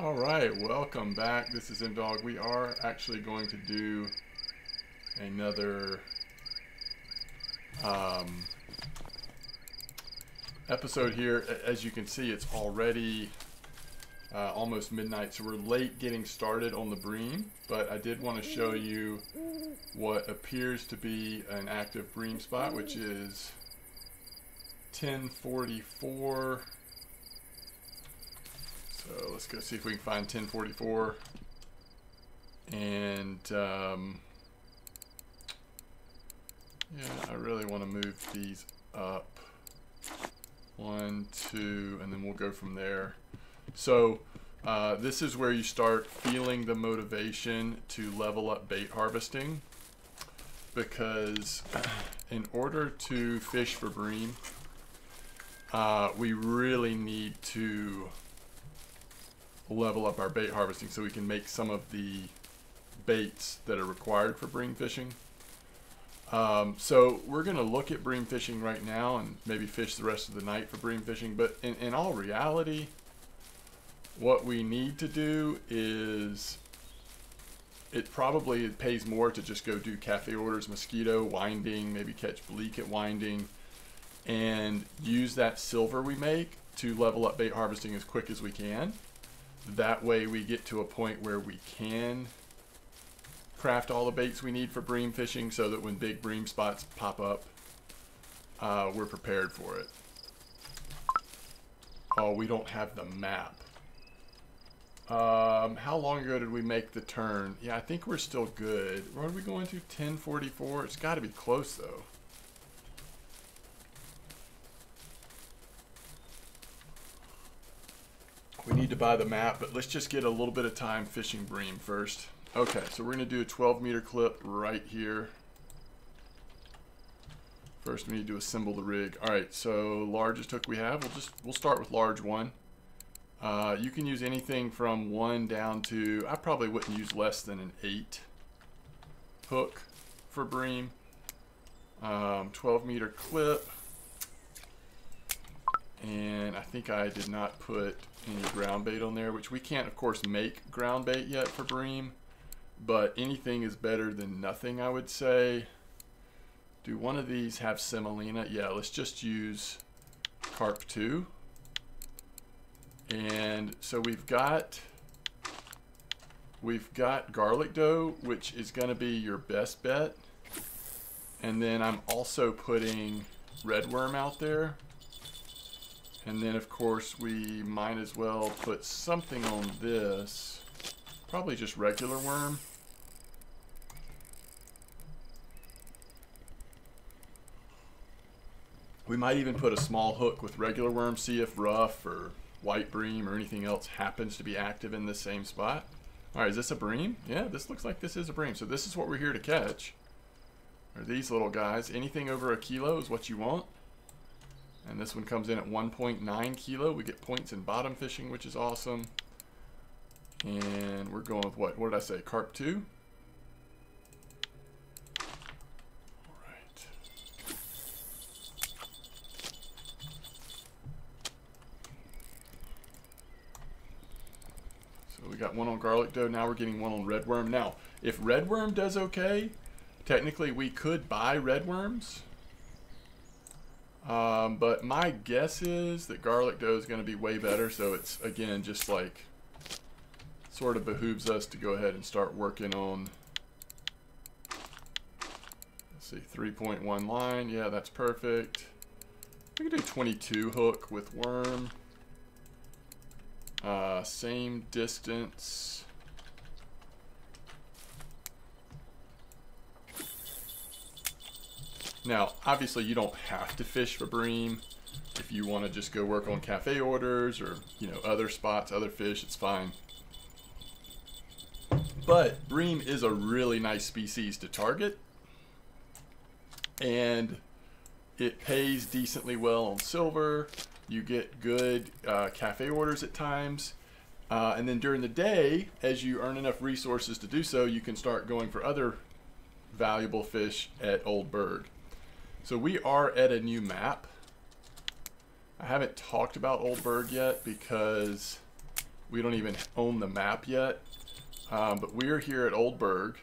All right, welcome back. This is MDawg. We are actually going to do another um, episode here. As you can see, it's already almost midnight, so we're late getting started on the Bream, but I did want to show you what appears to be an active Bream spot, which is 1044. So let's go see if we can find 1044. And yeah, I really want to move these up. 1, 2, and then we'll go from there. So this is where you start feeling the motivation to level up bait harvesting, because in order to fish for bream, we really need to level up our bait harvesting so we can make some of the baits that are required for bream fishing. So we're going to look at bream fishing right now and maybe fish the rest of the night for bream fishing, but in all reality, what we need to do is, it probably pays more to just go do cafe orders, mosquito, winding, maybe catch bleak at winding, and use that silver we make to level up bait harvesting as quick as we can. That way we get to a point where we can craft all the baits we need for bream fishing, so that when big bream spots pop up, we're prepared for it. Oh, we don't have the map. How long ago did we make the turn? Yeah, I think we're still good. Where are we going to? 1044? It's got to be close, though. We need to buy the map, but let's just get a little bit of time fishing bream first. Okay, so we're going to do a 12-meter clip right here. First, we need to assemble the rig. All right, so largest hook we have, we'll start with large one. You can use anything from 1 down to, I probably wouldn't use less than an 8 hook for bream. 12-meter clip. And I think I did not put any ground bait on there, which we can't, of course, make ground bait yet for bream, but anything is better than nothing, I would say. Do one of these have semolina? Yeah, let's just use carp 2. And so we've got garlic dough, which is going to be your best bet. And then I'm also putting red worm out there. And then, of course, we might as well put something on this. Probably just regular worm. We might even put a small hook with regular worm, see if rough or white bream or anything else happens to be active in the same spot. All right, is this a bream? Yeah, this looks like this is a bream. So this is what we're here to catch. Are these little guys. Anything over 1 kilo is what you want. And this one comes in at 1.9 kilo. We get points in bottom fishing, which is awesome. And we're going with what? What did I say? Carp 2? All right. So we got one on garlic dough. Now we're getting one on red worm. Now, if red worm does okay, technically we could buy red worms. But my guess is that garlic dough is going to be way better, so it's, again, just like, sort of behooves us to go ahead and start working on, let's see, 3.1 line. Yeah, that's perfect. We can do 22 hook with worm. Same distance. Now, obviously, you don't have to fish for bream. If you want to just go work on cafe orders or, you know, other spots, other fish, it's fine. But bream is a really nice species to target, and it pays decently well on silver. You get good cafe orders at times. And then during the day, as you earn enough resources to do so, you can start going for other valuable fish at Old Burg. So we are at a new map. I haven't talked about Old Burg yet because We don't even own the map yet. But we're here at Old Burg.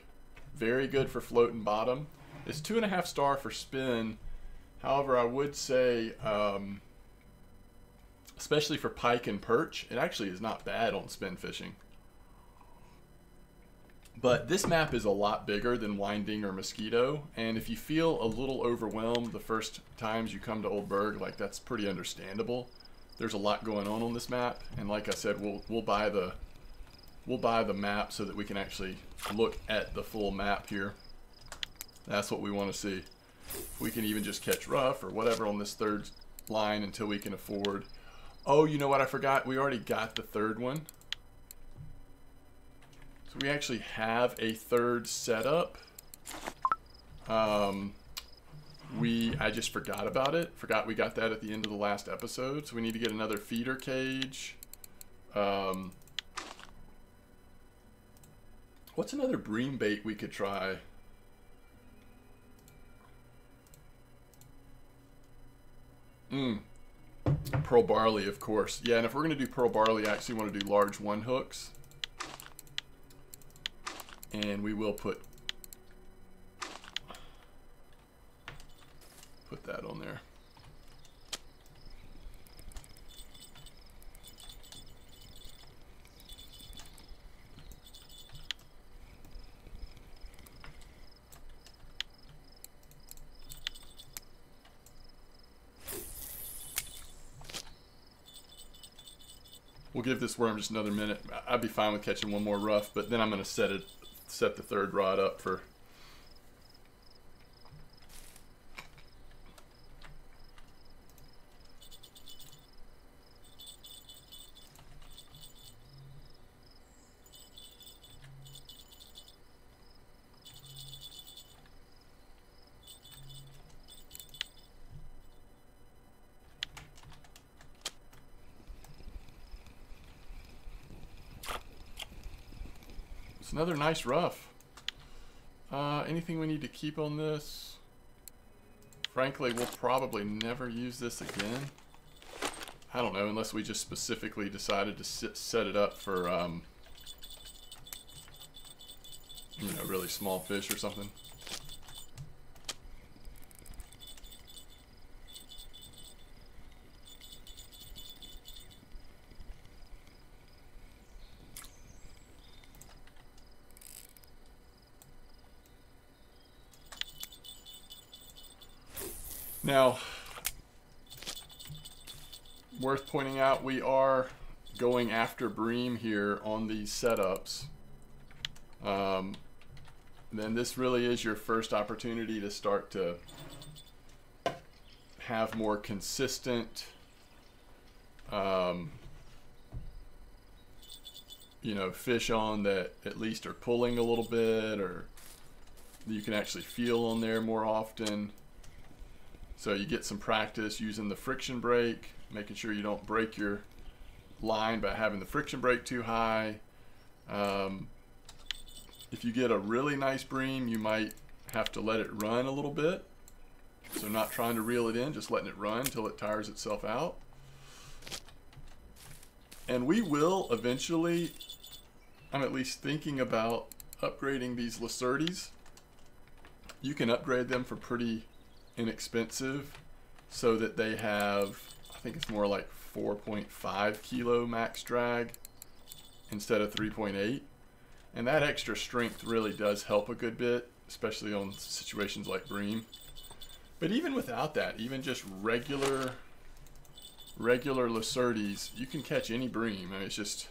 Very good for floating bottom. It's 2.5 star for spin. However, I would say, especially for pike and perch, it actually is not bad on spin fishing. But this map is a lot bigger than Winding or Mosquito, and if you feel a little overwhelmed the first times you come to Old Burg, like, that's pretty understandable. There's a lot going on this map, and like I said, we'll buy the map so that we can actually look at the full map here. That's what we want to see. We can even just catch rough or whatever on this third line until we can afford. Oh, you know what I forgot? We already got the third one. So we actually have a third setup. I just forgot about it. Forgot we got that at the end of the last episode. So we need to get another feeder cage. What's another bream bait we could try? Pearl barley, of course. Yeah, and if we're going to do pearl barley, I actually want to do large 1 hooks. And we will put that on there. We'll give this worm just another minute. I'd be fine with catching one more rough, but then I'm going to set the third rod up for. It's another nice rough. Anything we need to keep on this? Frankly, we'll probably never use this again. I don't know, unless we just specifically decided to set it up for, you know, really small fish or something. Now, worth pointing out, we are going after bream here on these setups. Then this really is your first opportunity to start to have more consistent, you know, fish on that at least are pulling a little bit, or you can actually feel on there more often. So you get some practice using the friction brake, making sure you don't break your line by having the friction brake too high. If you get a really nice bream, you might have to let it run a little bit. So not trying to reel it in, just letting it run until it tires itself out. And we will eventually, I'm at least thinking about upgrading these Lacertes. You can upgrade them for pretty inexpensive so that they have, I think it's more like 4.5 kilo max drag instead of 3.8, and that extra strength really does help a good bit, especially on situations like bream. But even without that, even just regular Lacertes, you can catch any bream. I mean, it's just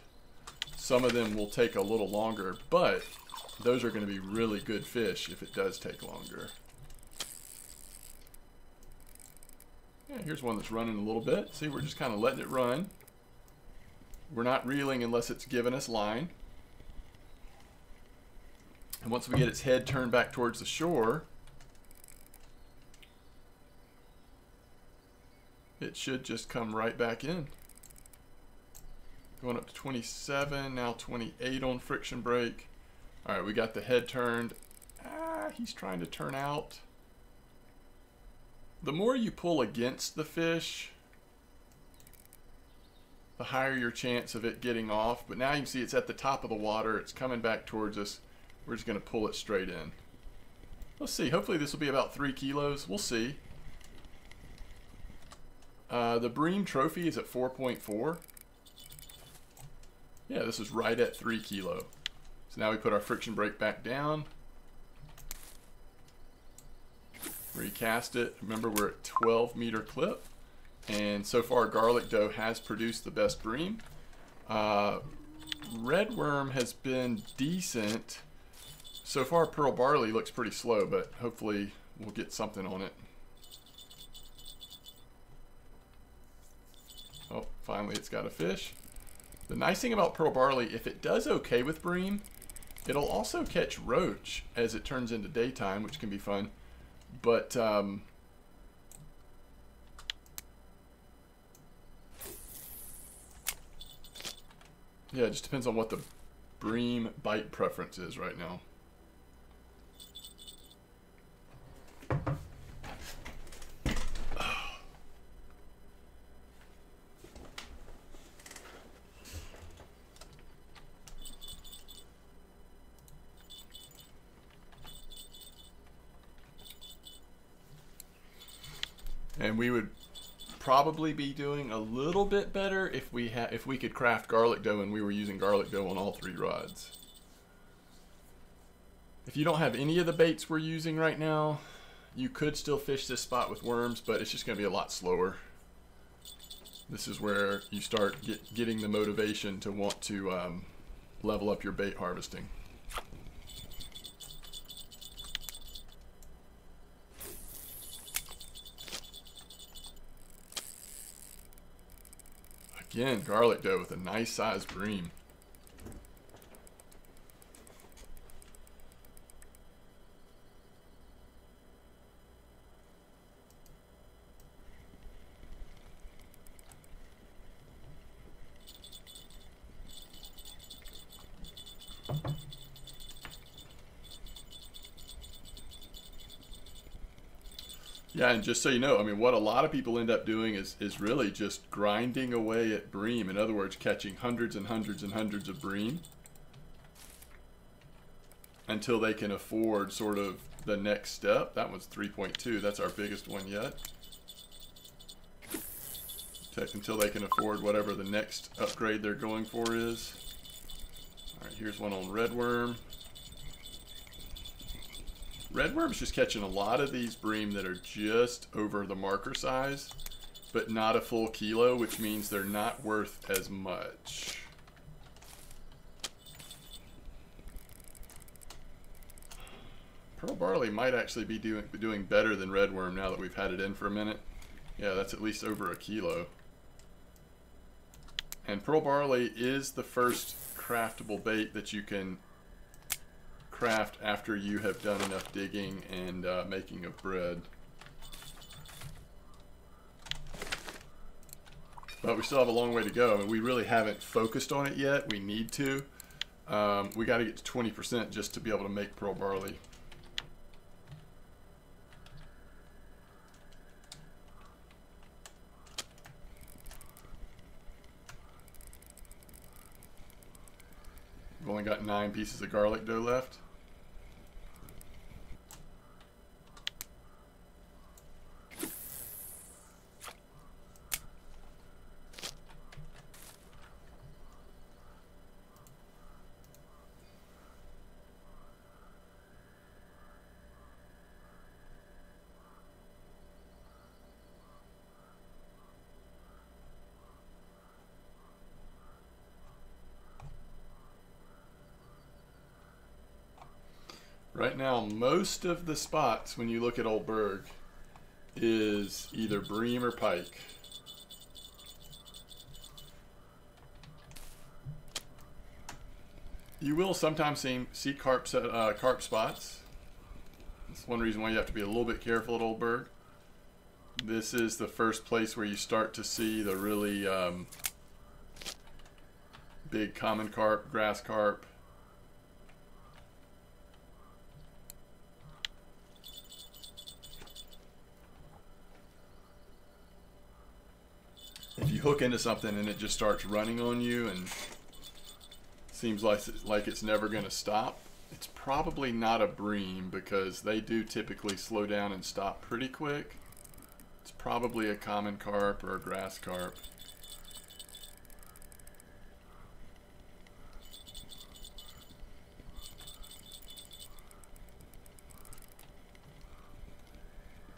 some of them will take a little longer, but those are going to be really good fish if it does take longer. Yeah, here's one that's running a little bit. See, we're just kind of letting it run. We're not reeling unless it's giving us line. And once we get its head turned back towards the shore, it should just come right back in. Going up to 27, now 28 on friction brake. All right, we got the head turned. He's trying to turn out. The more you pull against the fish, the higher your chance of it getting off. But now you can see it's at the top of the water. It's coming back towards us. We're just going to pull it straight in. Let's see. Hopefully this will be about 3 kilos. We'll see. The Bream trophy is at 4.4. Yeah, this is right at 3 kilo. So now we put our friction brake back down. Recast it. Remember, we're at 12-meter clip. And so far, garlic dough has produced the best bream. Red worm has been decent. So far, pearl barley looks pretty slow, but hopefully we'll get something on it. Oh, finally it's got a fish. The nice thing about pearl barley, if it does okay with bream, it'll also catch roach as it turns into daytime, which can be fun. But yeah, it just depends on what the bream bite preference is right now. And we would probably be doing a little bit better if we could craft garlic dough and we were using garlic dough on all 3 rods. If you don't have any of the baits we're using right now, you could still fish this spot with worms, but it's just going to be a lot slower. This is where you start getting the motivation to want to level up your bait harvesting. Again, garlic dough with a nice sized bream. Yeah, and just so you know, I mean, what a lot of people end up doing is really just grinding away at bream. In other words, catching hundreds and hundreds and hundreds of bream until they can afford sort of the next step. That one's 3.2. That's our biggest one yet. Until they can afford whatever the next upgrade they're going for is. All right, here's one on red worm. Red worm's just catching a lot of these bream that are just over the marker size, but not a full kilo, which means they're not worth as much. Pearl barley might actually be doing better than red worm now that we've had it in for a minute. Yeah, that's at least over a kilo. And pearl barley is the first craftable bait that you can craft after you have done enough digging and making of bread. But we still have a long way to go. I mean, we really haven't focused on it yet. We need to. We got to get to 20% just to be able to make pearl barley. We've only got 9 pieces of garlic dough left. Right now, most of the spots, when you look at Old Burg, is either bream or pike. You will sometimes see carp spots. That's one reason why you have to be a little bit careful at Old Burg. This is the first place where you start to see the really big common carp, grass carp. If you hook into something and it just starts running on you and seems like it's never going to stop, it's probably not a bream, because they do typically slow down and stop pretty quick. It's probably a common carp or a grass carp.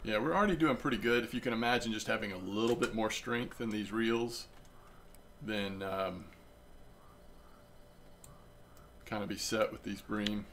Yeah, we're already doing pretty good. If you can imagine just having a little bit more strength in these reels, then kind of be set with these bream.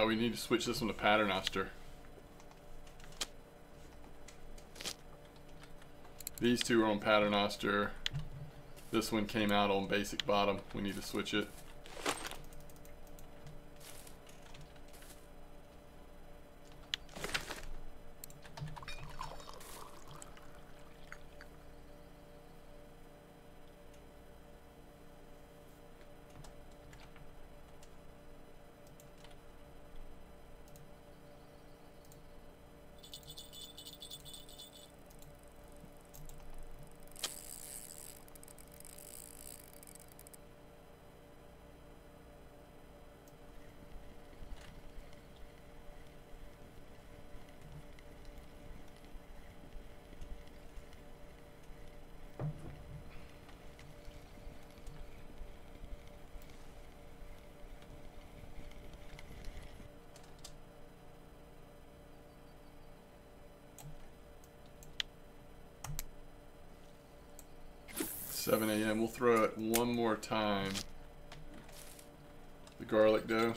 We need to switch this one to paternoster. These two are on paternoster. This one came out on basic bottom. We need to switch it. $7 a.m. We'll throw it one more time. The garlic dough.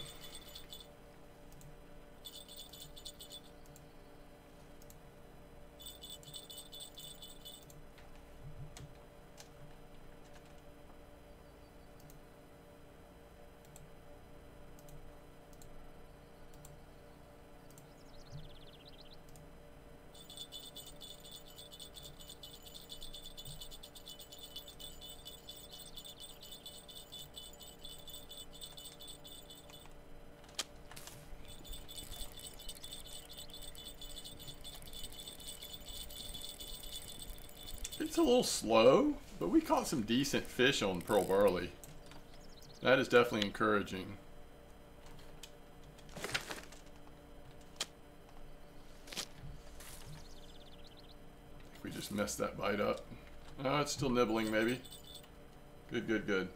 It's a little slow, but we caught some decent fish on pearl barley. That is definitely encouraging. We just messed that bite up. Oh, it's still nibbling maybe. Good, good, good.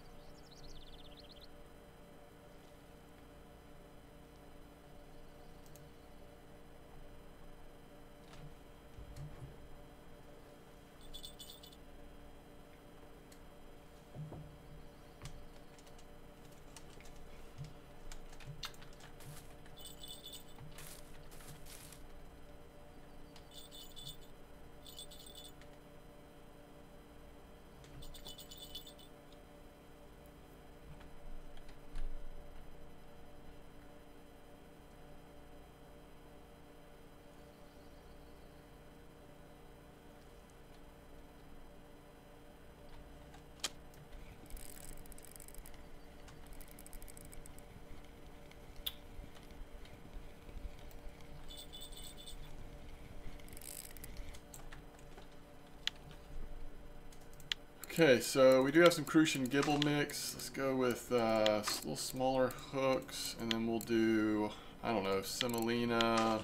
Okay, so we do have some crucian gibble mix. Let's go with little smaller hooks, and then we'll do, I don't know, semolina,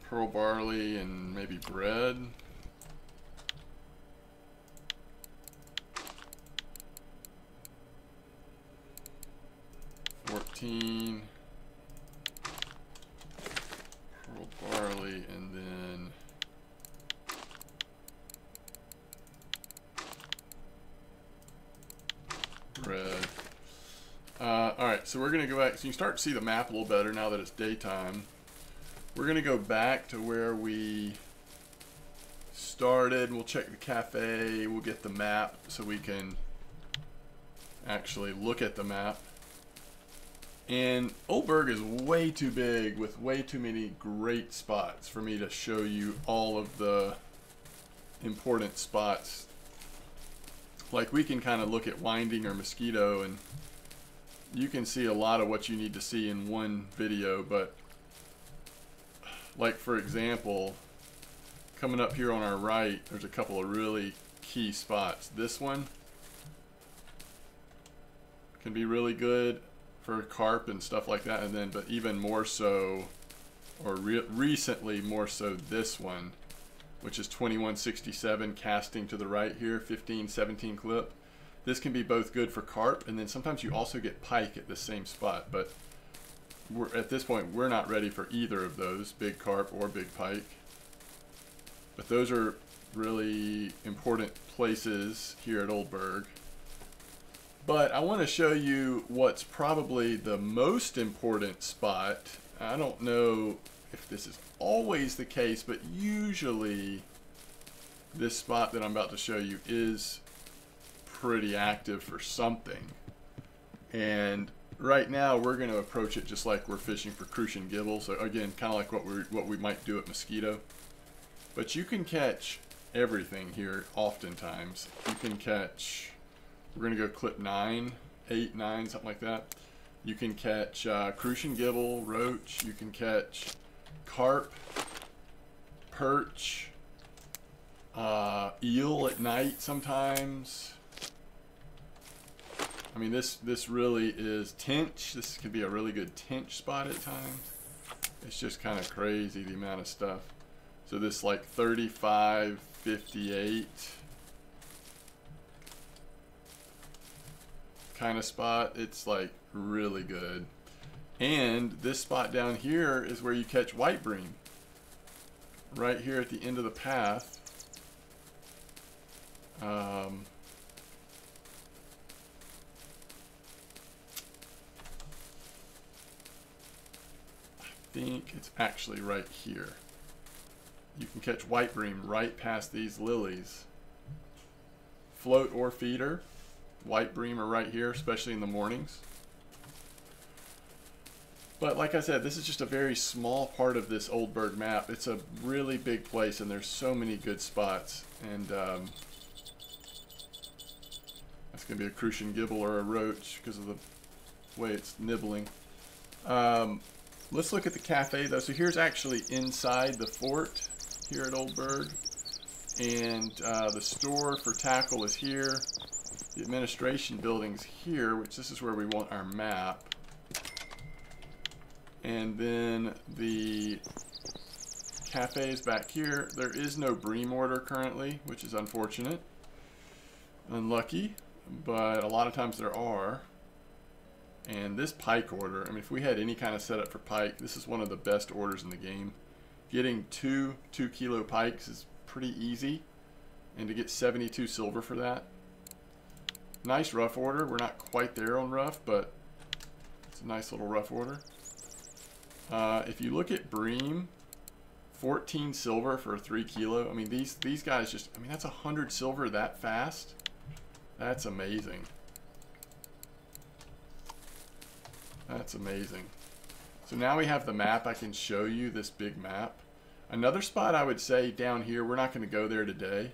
pearl barley, and maybe bread. $14. Pearl barley, and then bread. Alright, so we're going to go back. So you can start to see the map a little better now that it's daytime. We're going to go back to where we started. We'll check the cafe. We'll get the map so we can actually look at the map. And Old Burg is way too big with way too many great spots for me to show you all of the important spots. Like, we can kind of look at Winding or Mosquito, and you can see a lot of what you need to see in one video, but like, for example, coming up here on our right, there's a couple of really key spots. This one can be really good for carp and stuff like that, and then, but even more so, or recently more so, this one, which is 2167 casting to the right here, 15-17 clip. This can be both good for carp, and then sometimes you also get pike at the same spot, but at this point we're not ready for either of those, big carp or big pike. But those are really important places here at Old Burg. But I want to show you what's probably the most important spot. I don't know if this is always the case, but usually this spot that I'm about to show you is pretty active for something. And right now we're going to approach it just like we're fishing for crucian gibble. So again, kind of like what we might do at Mosquito. But you can catch everything here oftentimes. You can catch, we're going to go clip 9, 8, 9, something like that. You can catch crucian gibble, roach. You can catch carp, perch, eel at night sometimes. I mean, this really is tench. This could be a really good tench spot at times. It's just kind of crazy the amount of stuff. So this like 35, 58 kind of spot, it's like really good. And this spot down here is where you catch white bream. Right here at the end of the path. I think it's actually right here. You can catch white bream right past these lilies. Float or feeder. White bream are right here, especially in the mornings. But like I said, this is just a very small part of this Old Burg map. It's a really big place, and there's so many good spots. And that's going to be a crucian gibble or a roach because of the way it's nibbling. Let's look at the cafe though. So here's actually inside the fort here at Old Burg. And the store for tackle is here. The administration building's here, which this is where we want our map. And then the cafe is back here. There is no bream order currently, which is unfortunate. Unlucky, but a lot of times there are. And this pike order, I mean, if we had any kind of setup for pike, this is one of the best orders in the game. Getting two 2-kilo pikes is pretty easy, and to get 72 silver for that. Nice rough order. We're not quite there on rough, but it's a nice little rough order. If you look at bream, 14 silver for a 3 kilo. I mean, these guys just, I mean, that's 100 silver that fast. That's amazing. That's amazing. So now we have the map. I can show you this big map. Another spot I would say down here, we're not going to go there today,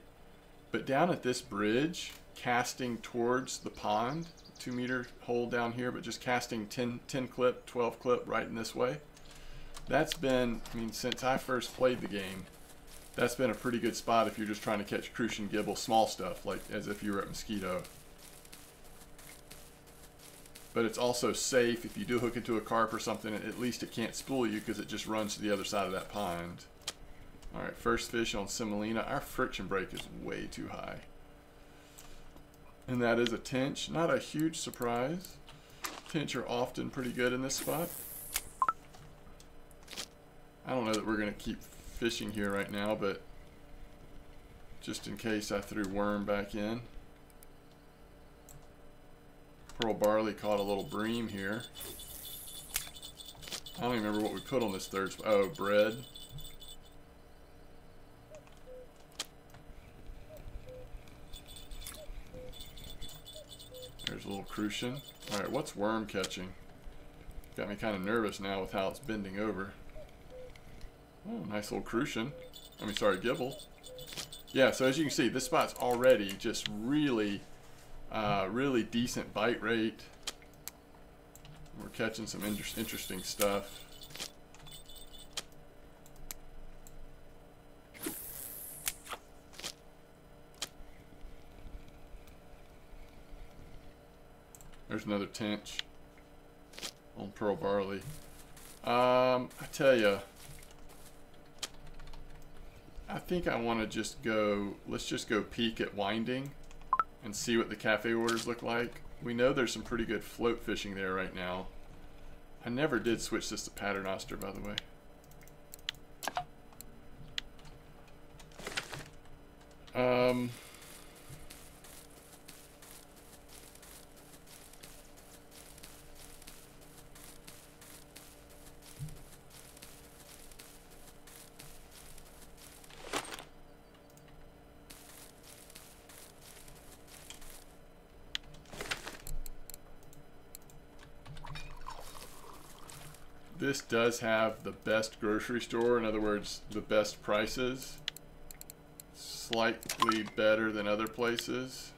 but down at this bridge, casting towards the pond, 2-meter hole down here, but just casting 10 clip, 12 clip right in this way. That's been, I mean, since I first played the game, That's been a pretty good spot if you're just trying to catch crucian gibel, small stuff, like as if you were at mosquito. But it's also safe if you do hook into a carp or something, at least it can't spool you because it just runs to the other side of that pond. Alright, first fish on semolina. Our friction break is way too high. And that is a tench. Not a huge surprise. Tench are often pretty good in this spot. I don't know that we're going to keep fishing here right now, but just in case I threw worm back in. Pearl barley caught a little bream here. I don't even remember what we put on this third spot. Oh, bread. There's a little crucian. Alright, what's worm catching? Got me kind of nervous now with how it's bending over. Oh, nice little crucian. I mean, sorry, gibel. Yeah, so as you can see, this spot's already just really, really decent bite rate. We're catching some interesting stuff. There's another tench on pearl barley. I tell you, I think I want to just go, let's just go peek at winding and see what the cafe orders look like. We know there's some pretty good float fishing there right now. I never did switch this to paternoster, by the way. This does have the best grocery store, in other words, the best prices. Slightly better than other places.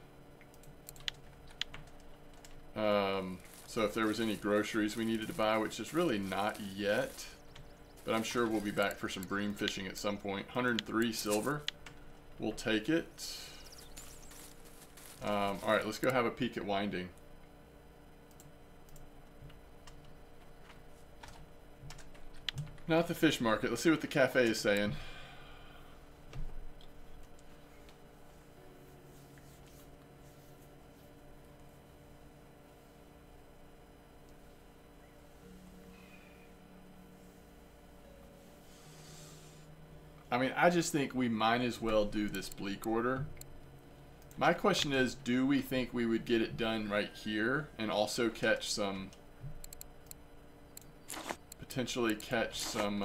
So if there was any groceries we needed to buy, which is really not yet, but I'm sure we'll be back for some bream fishing at some point. 103 silver. We'll take it. Alright, let's go have a peek at winding. Not the fish market. Let's see what the cafe is saying. I mean, I just think we might as well do this bleak order. My question is, do we think we would get it done right here and also catch some... potentially catch some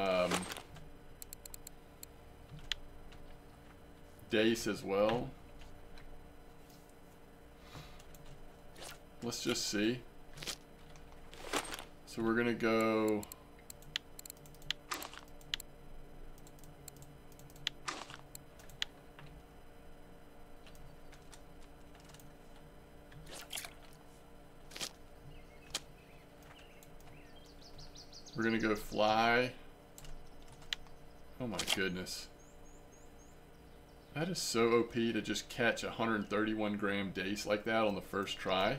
dace as well? Let's just see. So we're gonna go fly. Oh my goodness. That is so OP to just catch a 131 gram dace like that on the first try.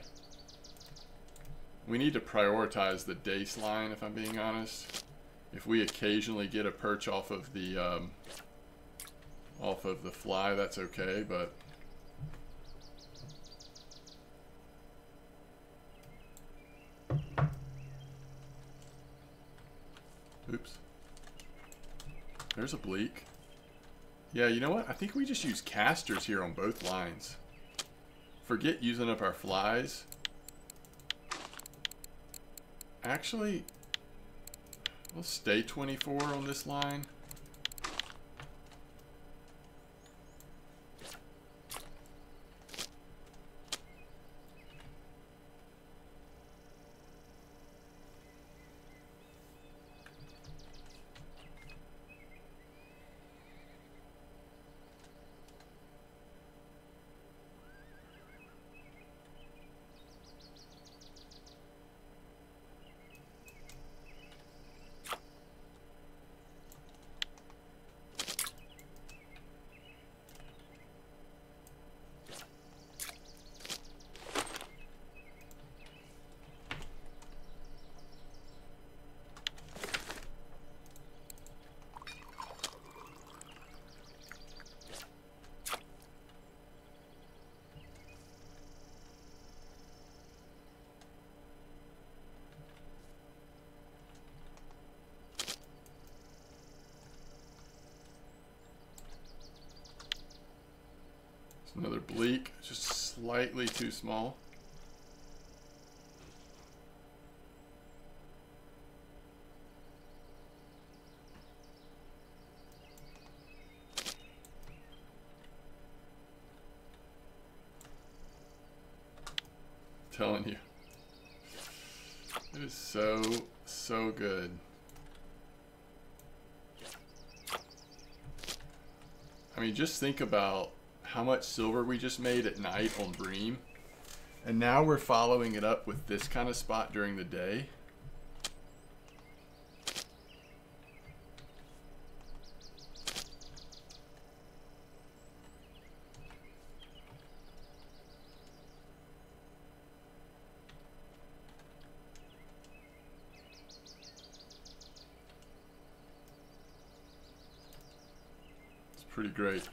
We need to prioritize the dace line, if I'm being honest. If we occasionally get a perch off of the fly, that's okay, but oops. There's a bleak. Yeah, you know what? I think we just use casters here on both lines. Forget using up our flies. Actually, let's stay 24 on this line. Another bleak, just slightly too small. Telling you, it is so good. I mean, just think about how much silver we just made at night on Bream, and now we're following it up with this kind of spot during the day. Pretty great.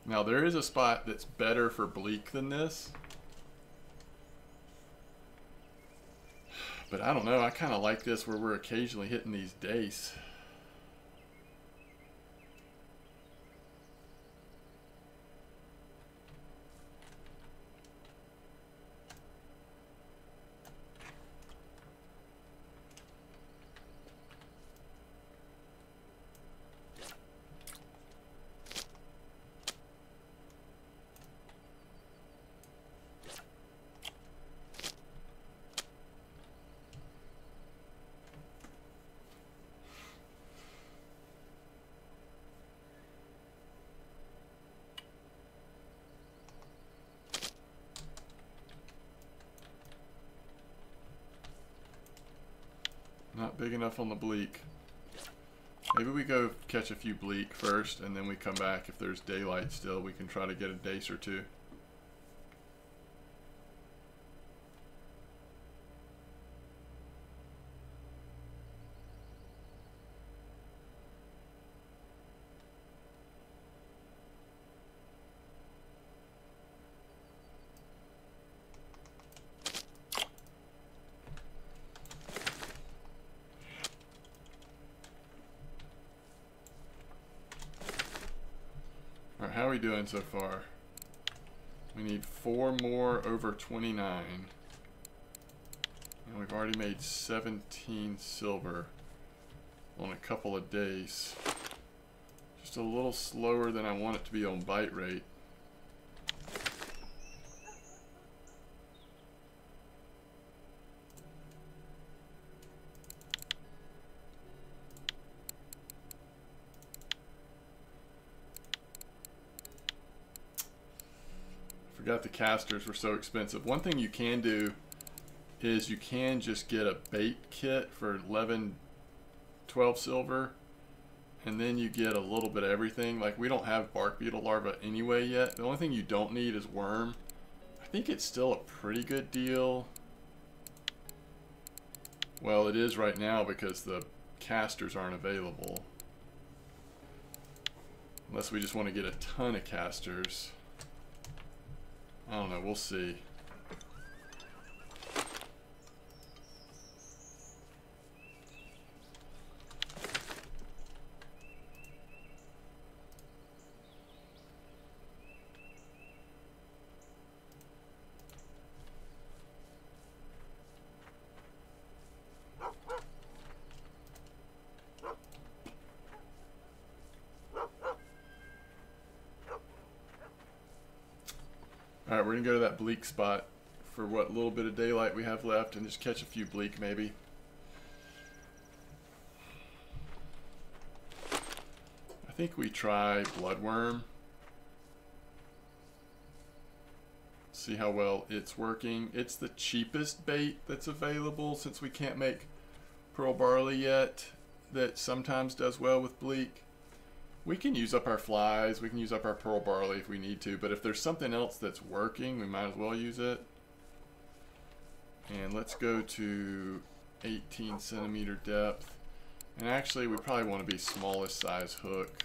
Now there is a spot that's better for bleak than this, but I don't know, I kind of like this where we're occasionally hitting these dace. Not big enough on the bleak. Maybe we go catch a few bleak first, and then we come back. If there's daylight still, we can try to get a dace or two. Alright, how are we doing so far? We need 4 more over 29. And we've already made 17 silver on a couple of days. Just a little slower than I want it to be on bite rate. Forgot the casters were so expensive. One thing you can do is you can just get a bait kit for 12 silver, and then you get a little bit of everything. Like, we don't have bark beetle larva anyway yet. The only thing you don't need is worm. I think it's still a pretty good deal. Well, it is right now because the casters aren't available. Unless we just want to get a ton of casters. I don't know, we'll see. Alright, we're going to go to that bleak spot for what little bit of daylight we have left and just catch a few bleak maybe. I think we try bloodworm. See how well it's working. It's the cheapest bait that's available since we can't make pearl barley yet that sometimes does well with bleak. We can use up our flies, we can use up our pearl barley if we need to, but if there's something else that's working, we might as well use it. And let's go to 18 centimeter depth. And actually, we probably want to be smallest size hook.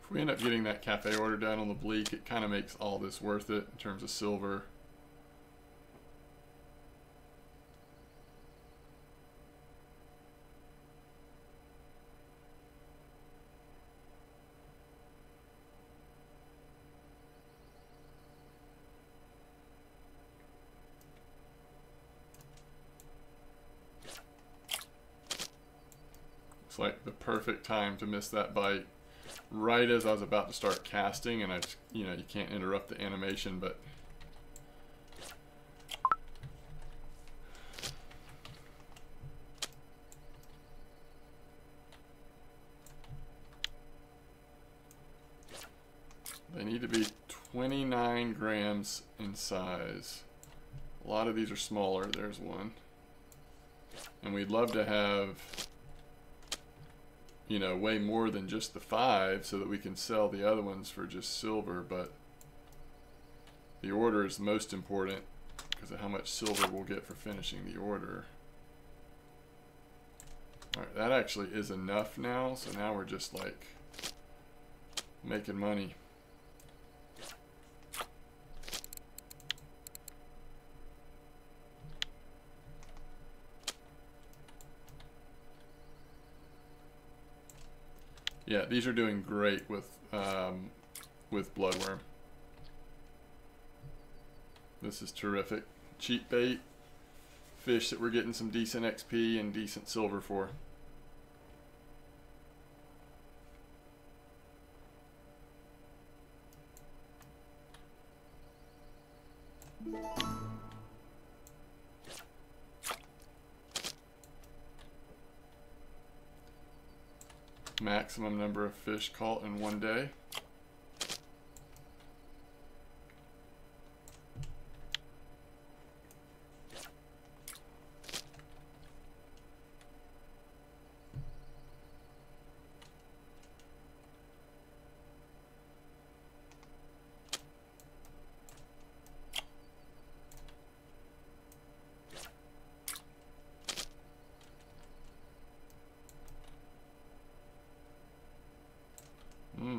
If we end up getting that cafe order done on the bleak, it kind of makes all this worth it in terms of silver. It's like the perfect time to miss that bite. Right as I was about to start casting, and I just, you know, you can't interrupt the animation, but they need to be 29 grams in size. A lot of these are smaller. There's one. And we'd love to have, you know, way more than just the 5 so that we can sell the other ones for just silver, but the order is most important because of how much silver we'll get for finishing the order. Alright, that actually is enough now, so now we're just like making money. Yeah, these are doing great with bloodworm. This is terrific. Cheap bait, fish that we're getting some decent XP and decent silver for. Maximum number of fish caught in one day.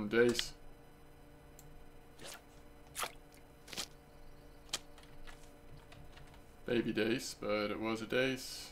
Dace. Baby dace, but it was a dace.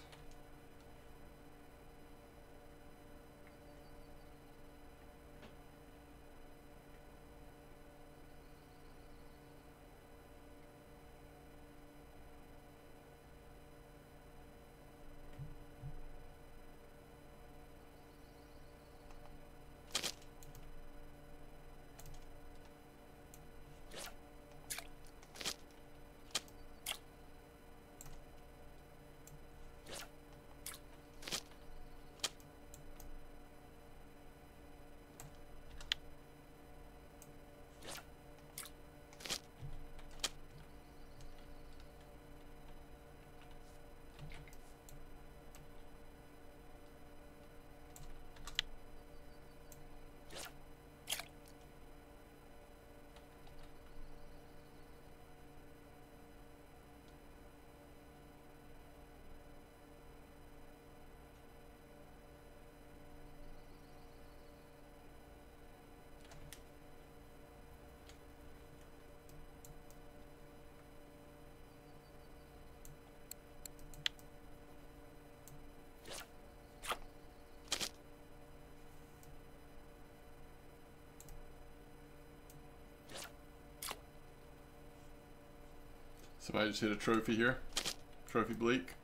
Somebody just hit a trophy here. Trophy bleak.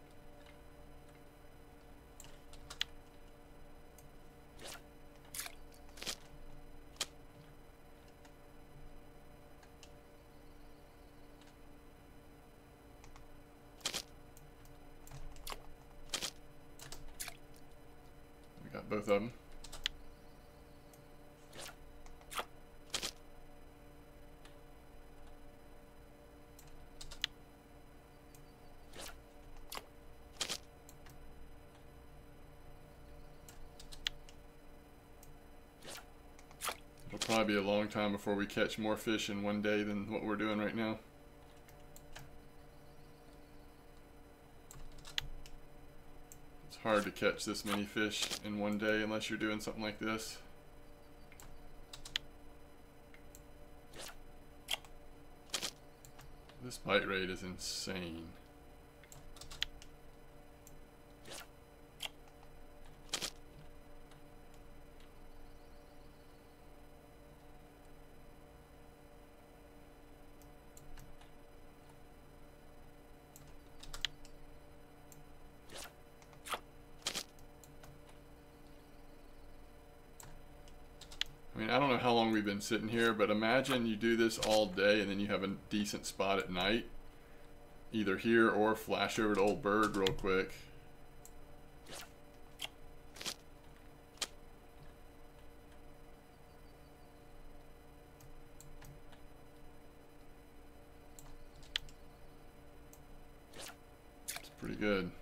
We got both of them. It'll probably be a long time before we catch more fish in one day than what we're doing right now. It's hard to catch this many fish in one day unless you're doing something like this. This bite rate is insane. I mean, I don't know how long we've been sitting here, but imagine you do this all day and then you have a decent spot at night. Either here or flash over to old Burg real quick. It's pretty good.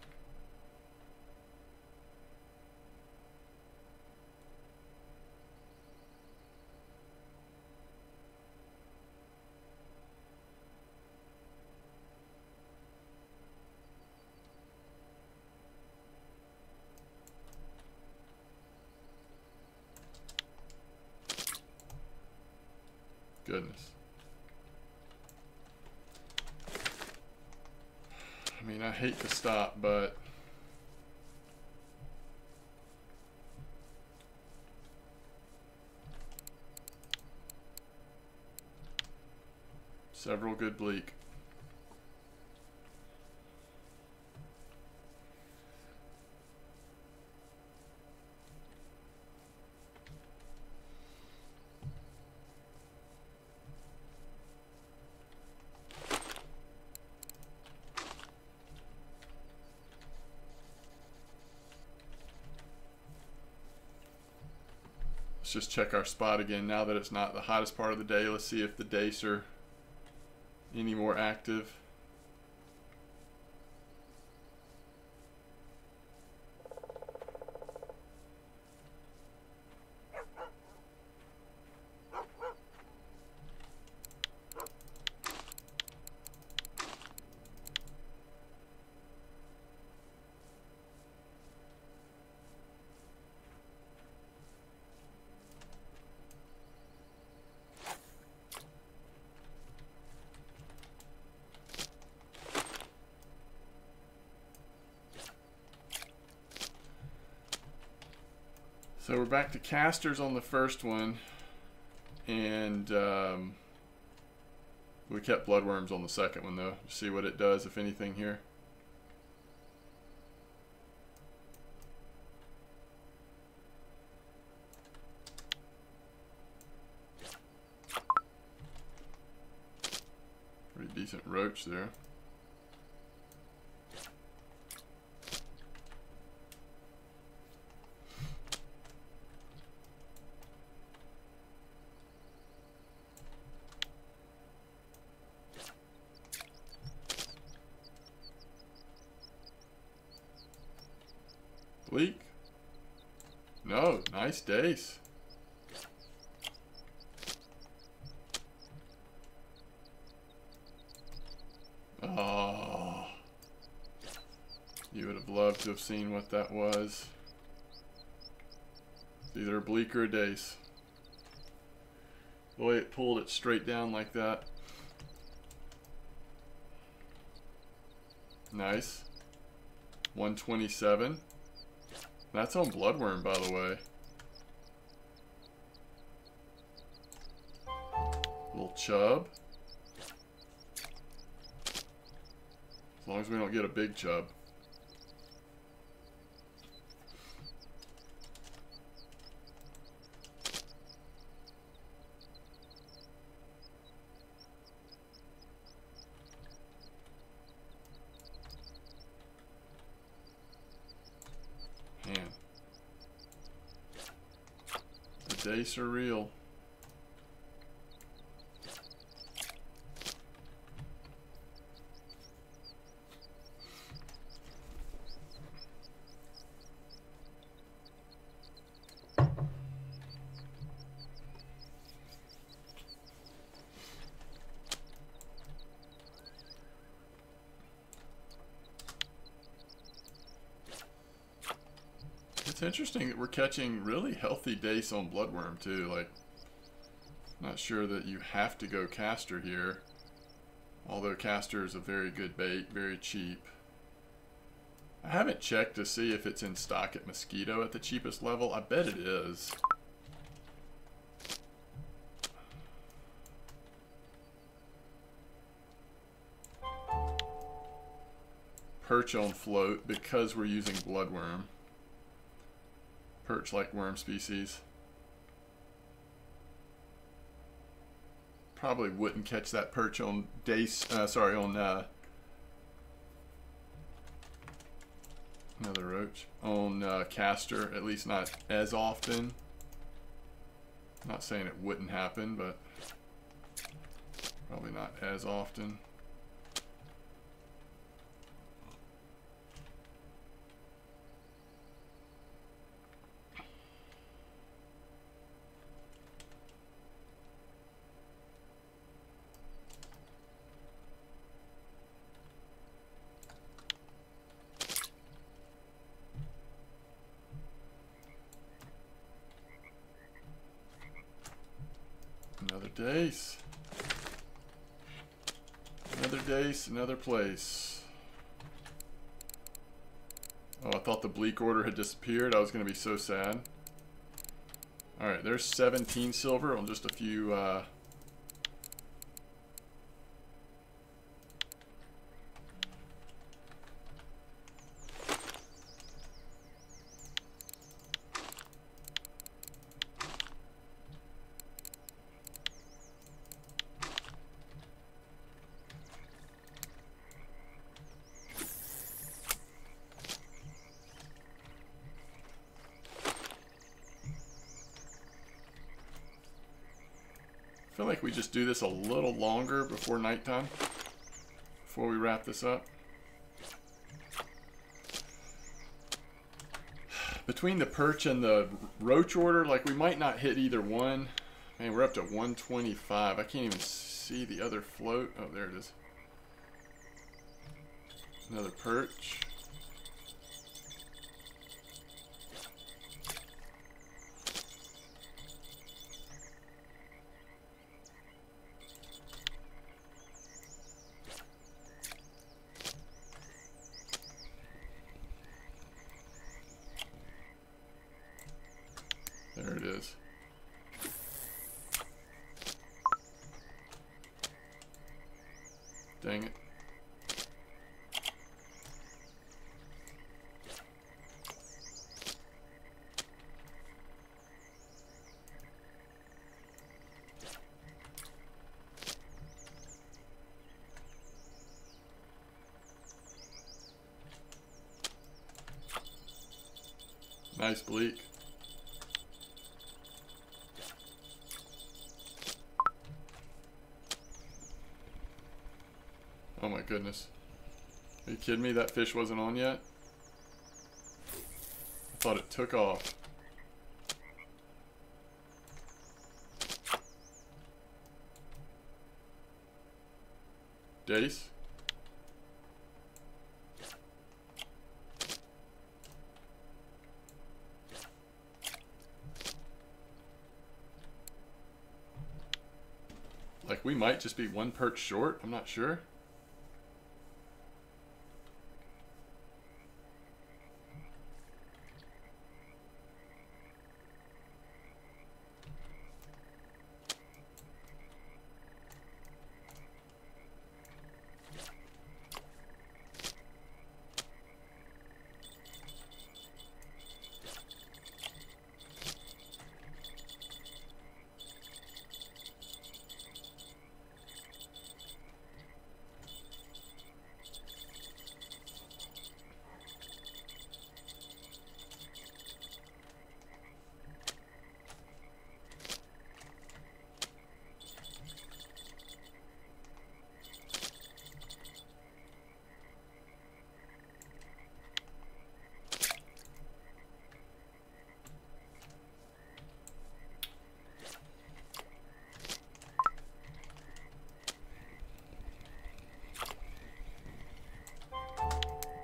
Goodness. I mean, I hate to stop, but several good bleak. Let's just check our spot again now that it's not the hottest part of the day. Let's see if the dace are any more active. So we're back to casters on the first one, and we kept bloodworms on the second one though. See what it does, if anything, here. Pretty decent roach there. Bleak? No, nice dace. Oh, you would have loved to have seen what that was. It's either a bleak or a dace. The way it pulled it straight down like that. Nice. 127. That's on bloodworm, by the way. Little chub. As long as we don't get a big chub. Man. The dace are real. It's interesting that we're catching really healthy dace on bloodworm too. Like, not sure that you have to go caster here. Although caster is a very good bait, very cheap. I haven't checked to see if it's in stock at Mosquito at the cheapest level. I bet it is. Perch on float because we're using bloodworm. Perch like worm species. Probably wouldn't catch that perch on another roach. On caster, at least not as often. Not saying it wouldn't happen, but probably not as often. Another dace. Another dace, another place. Oh, I thought the bleak order had disappeared. I was going to be so sad. Alright, there's 17 silver on just a few... I feel like we just do this a little longer before nighttime, before we wrap this up. Between the perch and the roach order, like we might not hit either one. Man, we're up to 125. I can't even see the other float. Oh, there it is. Another perch. There it is. Dang it. Nice bleak. Oh my goodness. Are you kidding me? That fish wasn't on yet? I thought it took off. Dace? Like we might just be one perch short, I'm not sure.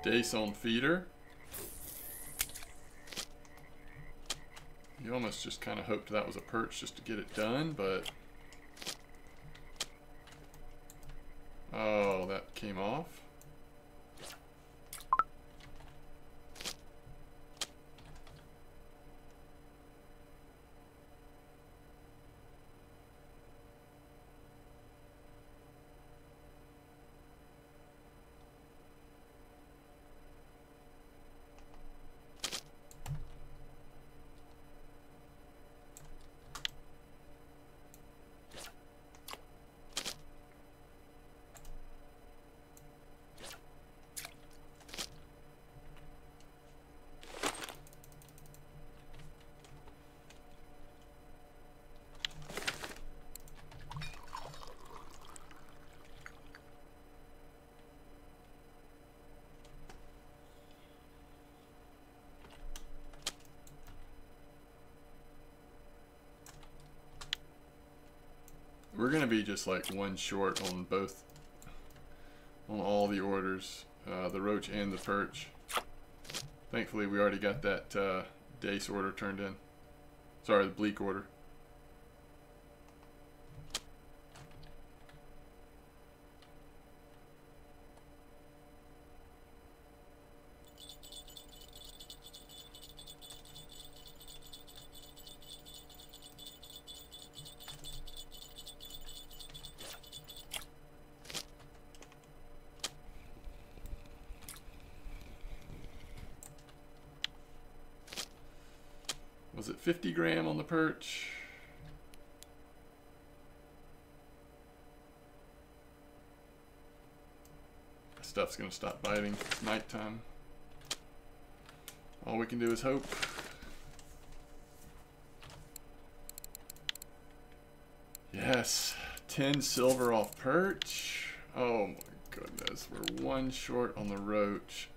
Dace on feeder. You almost just kind of hoped that was a perch just to get it done, but came off. We're gonna be just like one short on both, on all the orders, the roach and the perch. Thankfully, we already got that dace order turned in. Sorry, the bleak order. Was it 50 gram on the perch? Stuff's gonna stop biting. It's nighttime. All we can do is hope. Yes, 10 silver off perch. Oh my goodness, we're one short on the roach.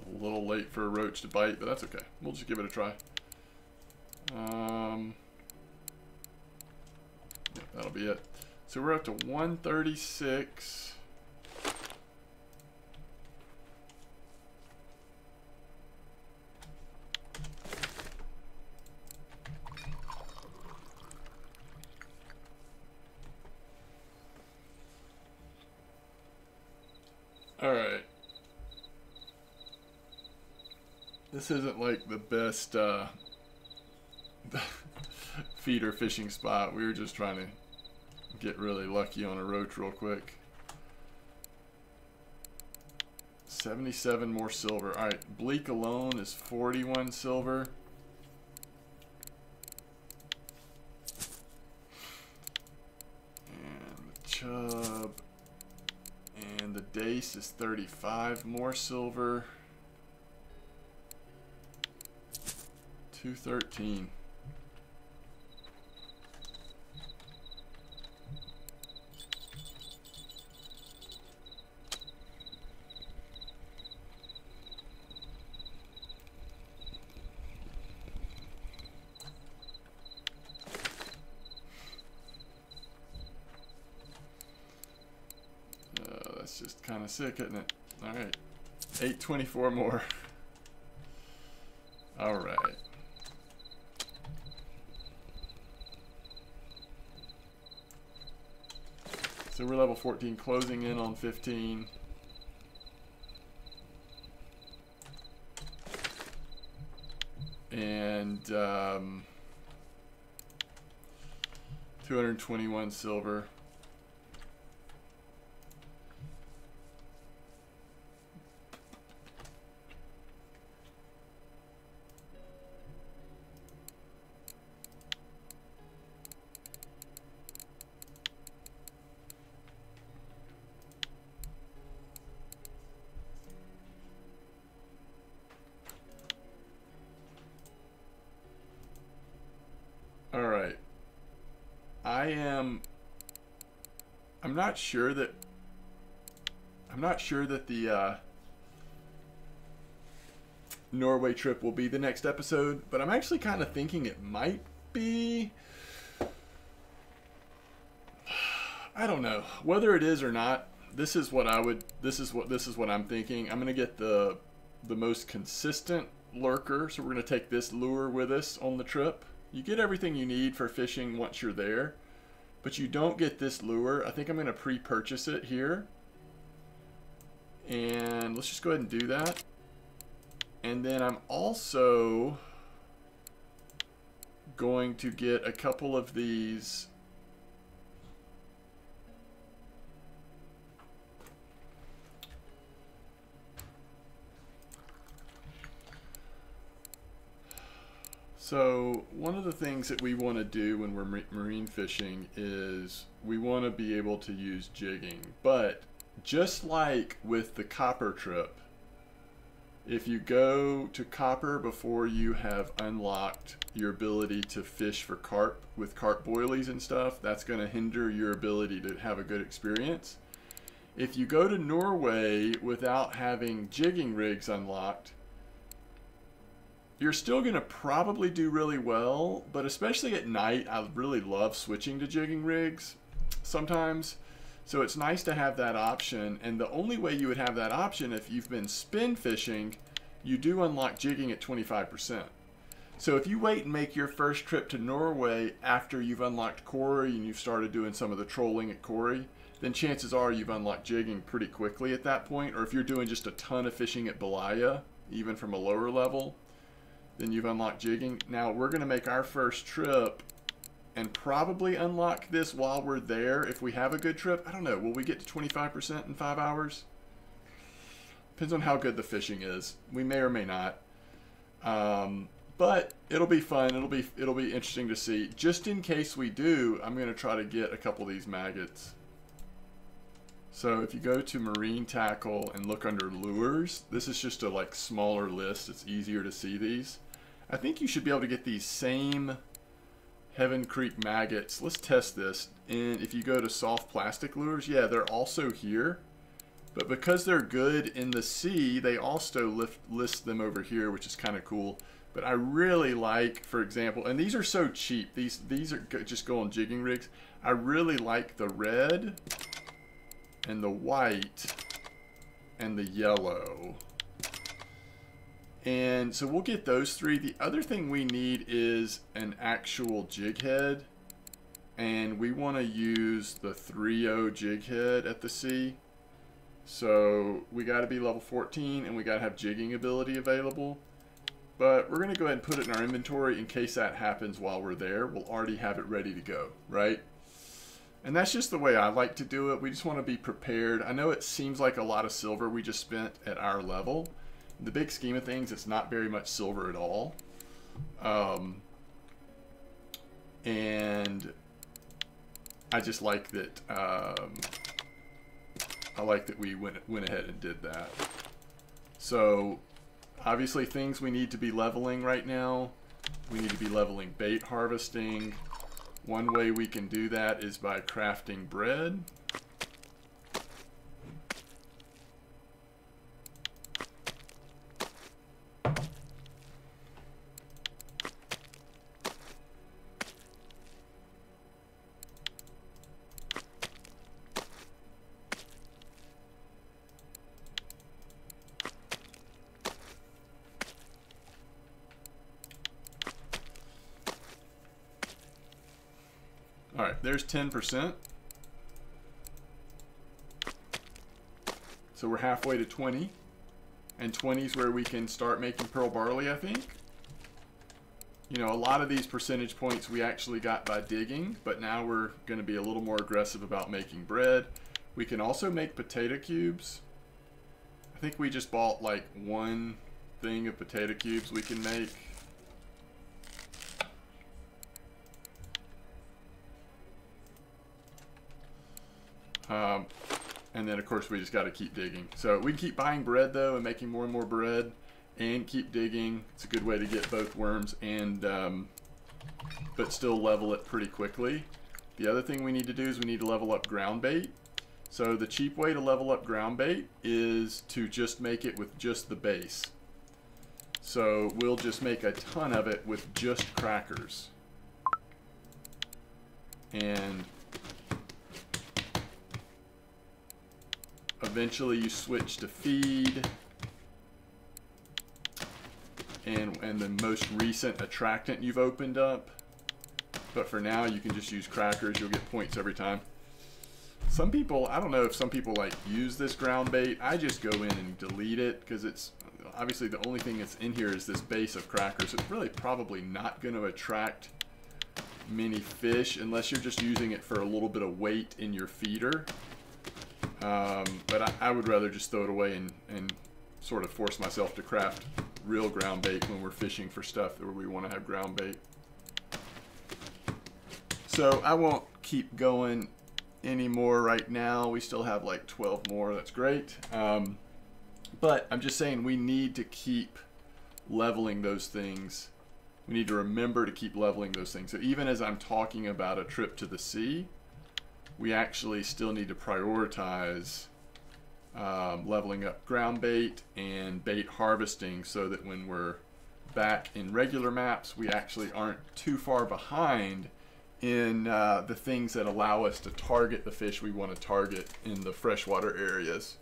A little late for a roach to bite, but that's okay. We'll just give it a try. Yeah, that'll be it. So we're up to 136. All right. This isn't like the best feeder fishing spot. We were just trying to get really lucky on a roach real quick. 77 more silver. All right, bleak alone is 41 silver. And the chub and the dace is 35 more silver. 213. That's just kind of sick, isn't it? All right, 824 more. All right. So we're level 14, closing in on 15. And 221 silver. I'm not sure that the Norway trip will be the next episode, but I'm actually kind of thinking it might be. I don't know whether it is or not. This is what I'm thinking. I'm gonna get the most consistent lurker, so we're gonna take this lure with us on the trip. You get everything you need for fishing once you're there, but you don't get this lure. I think I'm gonna pre-purchase it here, and let's just go ahead and do that. And then I'm also going to get a couple of these So one of the things that we want to do when we're marine fishing is we want to be able to use jigging. But just like with the copper trip, if you go to copper before you have unlocked your ability to fish for carp with carp boilies and stuff, that's going to hinder your ability to have a good experience. If you go to Norway without having jigging rigs unlocked, you're still going to probably do really well, but especially at night, I really love switching to jigging rigs sometimes. So it's nice to have that option, and the only way you would have that option if you've been spin fishing, you do unlock jigging at 25%. So if you wait and make your first trip to Norway after you've unlocked Cory and you've started doing some of the trolling at Cory, then chances are you've unlocked jigging pretty quickly at that point. Or if you're doing just a ton of fishing at Belaya, even from a lower level, then you've unlocked jigging. Now we're going to make our first trip and probably unlock this while we're there if we have a good trip. I don't know. Will we get to 25% in 5 hours? Depends on how good the fishing is. We may or may not. But it'll be fun. It'll be interesting to see. Just in case we do, I'm going to try to get a couple of these maggots. So if you go to marine tackle and look under lures, this is just a smaller list. It's easier to see these. I think you should be able to get these same Heaven Creek maggots. Let's test this. And if you go to soft plastic lures, yeah, they're also here. But because they're good in the sea, they also list them over here, which is kind of cool. But I really like, for example, and these are so cheap. These are just go on jigging rigs. I really like the red and the white and the yellow. And so we'll get those three. The other thing we need is an actual jig head. And we want to use the 3.0 jig head at the sea. So we got to be level 14 and we got to have jigging ability available. But we're going to go ahead and put it in our inventory in case that happens while we're there. We'll already have it ready to go, right? And that's just the way I like to do it. We just want to be prepared. I know it seems like a lot of silver we just spent at our level. In the big scheme of things, it's not very much silver at all. And I just like that. I like that we went ahead and did that. So obviously things we need to be leveling right now. We need to be leveling bait harvesting. One way we can do that is by crafting bread. All right, there's 10%. So we're halfway to 20. And 20 is where we can start making pearl barley, I think. You know, a lot of these percentage points we actually got by digging, but now we're going to be a little more aggressive about making bread. We can also make potato cubes. I think we just bought like one thing of potato cubes we can make. And then of course we just got to keep digging. So we can keep buying bread though and making more and more bread and keep digging. It's a good way to get both worms and but still level it pretty quickly. The other thing we need to do is we need to level up ground bait. So the cheap way to level up ground bait is to just make it with just the base. So we'll just make a ton of it with just crackers. And eventually you switch to feed. And the most recent attractant you've opened up. But for now, you can just use crackers. You'll get points every time. Some people, I don't know if some people like use this ground bait. I just go in and delete it because it's obviously the only thing that's in here is this base of crackers. It's really probably not going to attract many fish unless you're just using it for a little bit of weight in your feeder. But I would rather just throw it away and sort of force myself to craft real ground bait when we're fishing for stuff where we want to have ground bait. So I won't keep going anymore right now. We still have like 12 more. That's great. But I'm just saying we need to keep leveling those things. We need to remember to keep leveling those things. So even as I'm talking about a trip to the sea, we actually still need to prioritize leveling up ground bait and bait harvesting so that when we're back in regular maps, we actually aren't too far behind in the things that allow us to target the fish we want to target in the freshwater areas.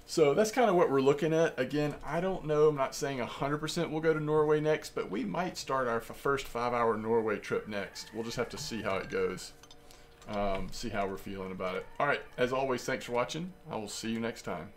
So that's kind of what we're looking at. Again, I don't know, I'm not saying 100% we'll go to Norway next, but we might start our first 5-hour Norway trip next. We'll just have to see how it goes. See how we're feeling about it. All right, as always, thanks for watching. I will see you next time.